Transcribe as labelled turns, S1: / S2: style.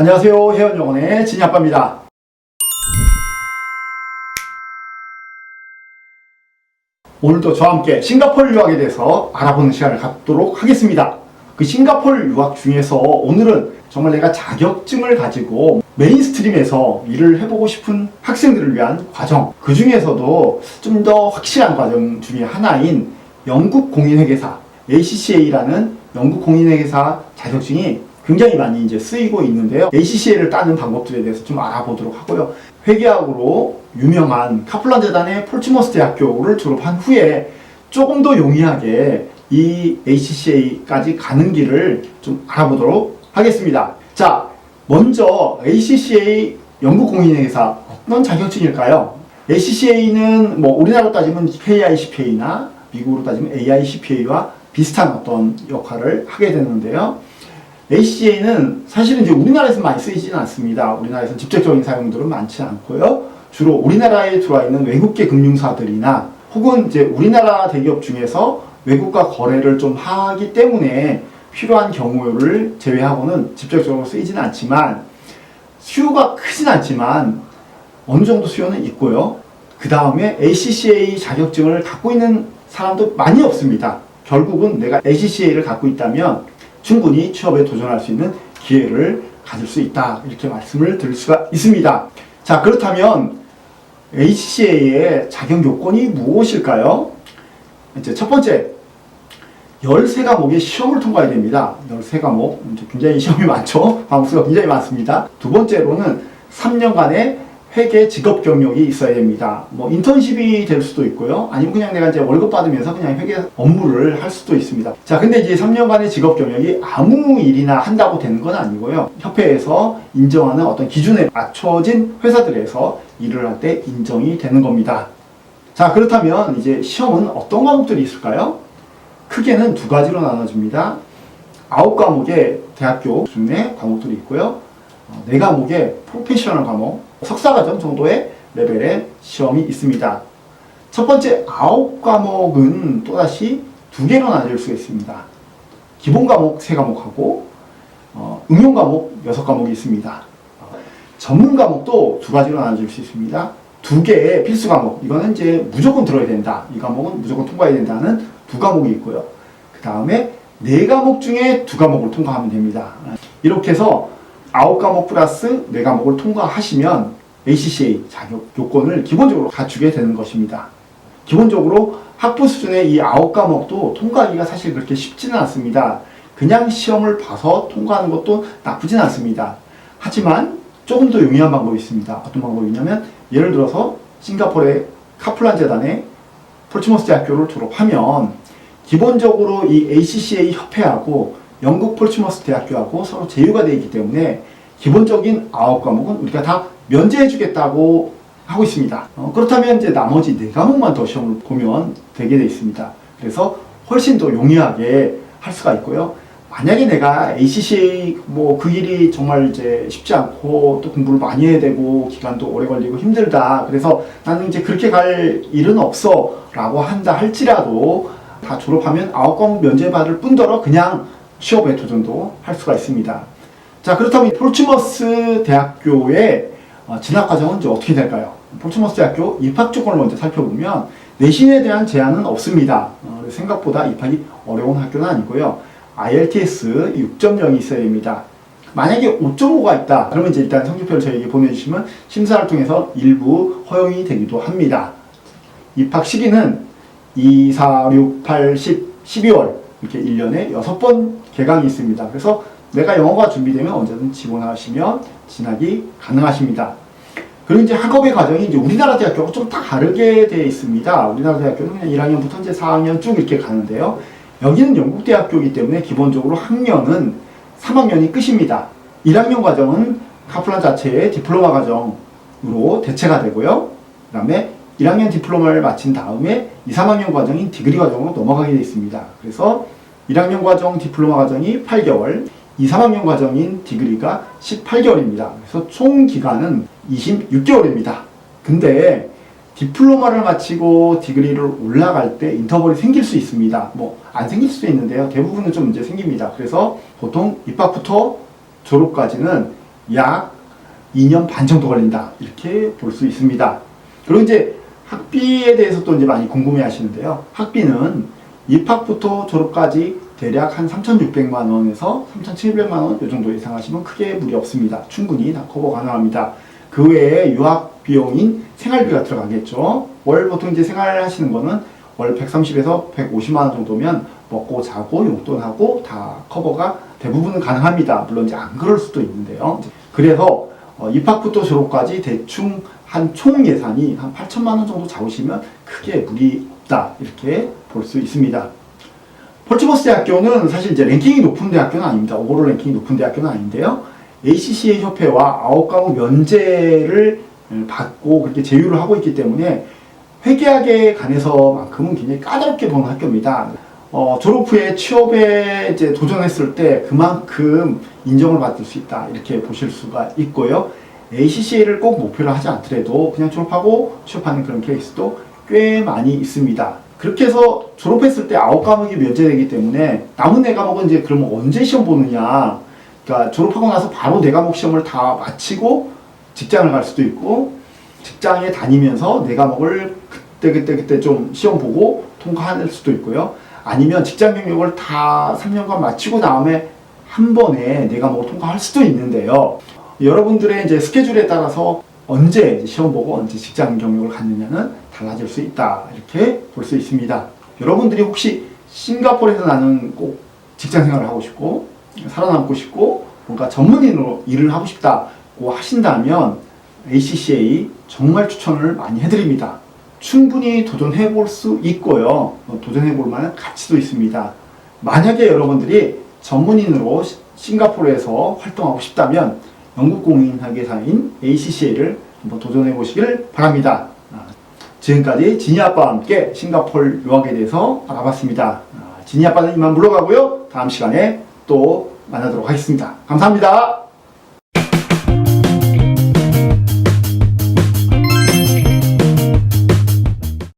S1: 안녕하세요. 혜원영원의 진이아빠입니다. 오늘도 저와 함께 싱가포르 유학에 대해서 알아보는 시간을 갖도록 하겠습니다. 그 싱가포르 유학 중에서 오늘은 정말 내가 자격증을 가지고 메인스트림에서 일을 해보고 싶은 학생들을 위한 과정, 그 중에서도 좀 더 확실한 과정 중에 하나인 영국 공인회계사 ACCA라는 영국 공인회계사 자격증이 굉장히 많이 이제 쓰이고 있는데요. ACCA를 따는 방법들에 대해서 좀 알아보도록 하고요. 회계학으로 유명한 카플란 재단의 폴츠머스 대학교를 졸업한 후에 조금 더 용이하게 이 ACCA까지 가는 길을 좀 알아보도록 하겠습니다. 자, 먼저 ACCA 영국 공인회계사 어떤 자격증일까요? ACCA는 뭐 우리나라로 따지면 KICPA나 미국으로 따지면 AICPA와 비슷한 어떤 역할을 하게 되는데요. ACCA는 사실은 이제 우리나라에서 많이 쓰이지는 않습니다. 우리나라에서는 직접적인 사용들은 많지 않고요. 주로 우리나라에 들어와 있는 외국계 금융사들이나 혹은 이제 우리나라 대기업 중에서 외국과 거래를 좀 하기 때문에 필요한 경우를 제외하고는 직접적으로 쓰이지는 않지만 수요가 크진 않지만 어느 정도 수요는 있고요. 그 다음에 ACCA 자격증을 갖고 있는 사람도 많이 없습니다. 결국은 내가 ACCA를 갖고 있다면 충분히 취업에 도전할 수 있는 기회를 가질 수 있다. 이렇게 말씀을 드릴 수가 있습니다. 자, 그렇다면 ACCA의 자격 요건이 무엇일까요? 이제 첫 번째, 13과목의 시험을 통과해야 됩니다. 13과목. 굉장히 시험이 많죠? 과목수가 굉장히 많습니다. 두 번째로는 3년간의 회계 직업 경력이 있어야 됩니다. 뭐 인턴십이 될 수도 있고요. 아니면 그냥 내가 이제 월급 받으면서 그냥 회계 업무를 할 수도 있습니다. 자, 근데 이제 3년간의 직업 경력이 아무 일이나 한다고 되는 건 아니고요. 협회에서 인정하는 어떤 기준에 맞춰진 회사들에서 일을 할 때 인정이 되는 겁니다. 자, 그렇다면 이제 시험은 어떤 과목들이 있을까요? 크게는 두 가지로 나눠집니다. 9과목의 대학교 수준의 과목들이 있고요. 4과목의 프로페셔널 과목, 석사과정 정도의 레벨의 시험이 있습니다. 첫 번째 9과목은 또다시 2개로 나눠질 수가 있습니다. 기본 과목 3과목하고 응용 과목 6과목이 있습니다. 전문 과목도 2가지로 나눠질 수 있습니다. 2개의 필수 과목, 이거는 이제 무조건 들어야 된다. 이 과목은 무조건 통과해야 된다는 2과목이 있고요. 그 다음에 4과목 중에 2과목을 통과하면 됩니다. 이렇게 해서 9과목 플러스 4과목을 통과하시면 ACCA 자격 요건을 기본적으로 갖추게 되는 것입니다. 기본적으로 학부 수준의 이 9과목도 통과하기가 사실 그렇게 쉽지는 않습니다. 그냥 시험을 봐서 통과하는 것도 나쁘진 않습니다. 하지만 조금 더 용이한 방법이 있습니다. 어떤 방법이 있냐면 예를 들어서 싱가포르의 카플란 재단의 폴츠머스 대학교를 졸업하면 기본적으로 이 ACCA 협회하고 영국 폴츠머스 대학교하고 서로 제휴가 되어 있기 때문에 기본적인 9과목은 우리가 다 면제해 주겠다고 하고 있습니다. 그렇다면 이제 나머지 4과목만 더 시험을 보면 되게 되어 있습니다. 그래서 훨씬 더 용이하게 할 수가 있고요. 만약에 내가 ACCA 그 일이 정말 이제 쉽지 않고 또 공부를 많이 해야 되고 기간도 오래 걸리고 힘들다. 그래서 나는 이제 그렇게 갈 일은 없어 라고 한다 할지라도 다 졸업하면 9과목 면제받을 뿐더러 그냥 취업에 도전도 할 수가 있습니다. 자, 그렇다면 폴츠머스 대학교의 진학과정은 이제 어떻게 될까요? 폴츠머스 대학교 입학 조건을 먼저 살펴보면 내신에 대한 제한은 없습니다. 생각보다 입학이 어려운 학교는 아니고요. IELTS 6.0이 있어야 됩니다. 만약에 5.5가 있다. 그러면 이제 일단 성적표를 저에게 보내주시면 심사를 통해서 일부 허용이 되기도 합니다. 입학 시기는 2, 4, 6, 8, 10, 12월 이렇게 1년에 6번 개강이 있습니다. 그래서 내가 영어가 준비되면 언제든 지원하시면 진학이 가능하십니다. 그리고 이제 학업의 과정이 이제 우리나라 대학교하고 좀 다르게 되어 있습니다. 우리나라 대학교는 그냥 1학년부터 이제 4학년 쭉 이렇게 가는데요. 여기는 영국 대학교이기 때문에 기본적으로 학년은 3학년이 끝입니다. 1학년 과정은 카플란 자체의 디플로마 과정으로 대체가 되고요. 그 다음에 1학년 디플로마를 마친 다음에 2, 3학년 과정인 디그리 과정으로 넘어가게 되어 있습니다. 그래서 1학년 과정 디플로마 과정이 8개월, 2, 3학년 과정인 디그리가 18개월입니다. 그래서 총 기간은 26개월입니다. 근데 디플로마를 마치고 디그리를 올라갈 때 인터벌이 생길 수 있습니다. 안 생길 수도 있는데요. 대부분은 좀 이제 생깁니다. 그래서 보통 입학부터 졸업까지는 약 2년 반 정도 걸린다. 이렇게 볼 수 있습니다. 그리고 이제 학비에 대해서 또 이제 많이 궁금해 하시는데요. 학비는 입학부터 졸업까지 대략 한 3,600만 원에서 3,700만 원 이 정도 예상하시면 크게 무리 없습니다. 충분히 다 커버 가능합니다. 그 외에 유학 비용인 생활비가 들어가겠죠. 월 보통 이제 생활하시는 거는 월 130에서 150만 원 정도면 먹고 자고 용돈하고 다 커버가 대부분은 가능합니다. 물론 이제 안 그럴 수도 있는데요. 그래서 입학부터 졸업까지 대충 한 총 예산이 한 8천만 원 정도 잡으시면 크게 무리 없다. 이렇게 볼 수 있습니다. 폴츠머스 대학교는 사실 이제 랭킹이 높은 대학교는 아닙니다. 오버롤 랭킹이 높은 대학교는 아닌데요. ACCA 협회와 9과목 면제를 받고 그렇게 제휴를 하고 있기 때문에 회계학에 관해서만큼은 굉장히 까다롭게 보는 학교입니다. 졸업 후에 취업에 이제 도전했을 때 그만큼 인정을 받을 수 있다. 이렇게 보실 수가 있고요. ACCA를 꼭 목표로 하지 않더라도 그냥 졸업하고 취업하는 그런 케이스도 꽤 많이 있습니다. 그렇게 해서 졸업했을 때 9과목이 면제되기 때문에 남은 4과목은 이제 그러면 언제 시험 보느냐. 그러니까 졸업하고 나서 바로 4과목 시험을 다 마치고 직장을 갈 수도 있고 직장에 다니면서 4과목을 그때 좀 시험 보고 통과할 수도 있고요. 아니면 직장 경력을 다 3년간 마치고 다음에 한 번에 4과목을 통과할 수도 있는데요. 여러분들의 이제 스케줄에 따라서 언제 이제 시험 보고 언제 직장 경력을 갖느냐는 달라질 수 있다. 이렇게 볼 수 있습니다. 여러분들이 혹시 싱가포르에서 나는 꼭 직장 생활을 하고 싶고 살아남고 싶고 뭔가 전문인으로 일을 하고 싶다고 하신다면 ACCA 정말 추천을 많이 해드립니다. 충분히 도전해 볼 수 있고요. 도전해 볼 만한 가치도 있습니다. 만약에 여러분들이 전문인으로 싱가포르에서 활동하고 싶다면 영국 공인회계사인 ACCA를 한번 도전해 보시길 바랍니다. 지금까지 지니 아빠와 함께 싱가포르 유학에 대해서 알아봤습니다. 지니 아빠는 이만 물러가고요. 다음 시간에 또 만나도록 하겠습니다. 감사합니다.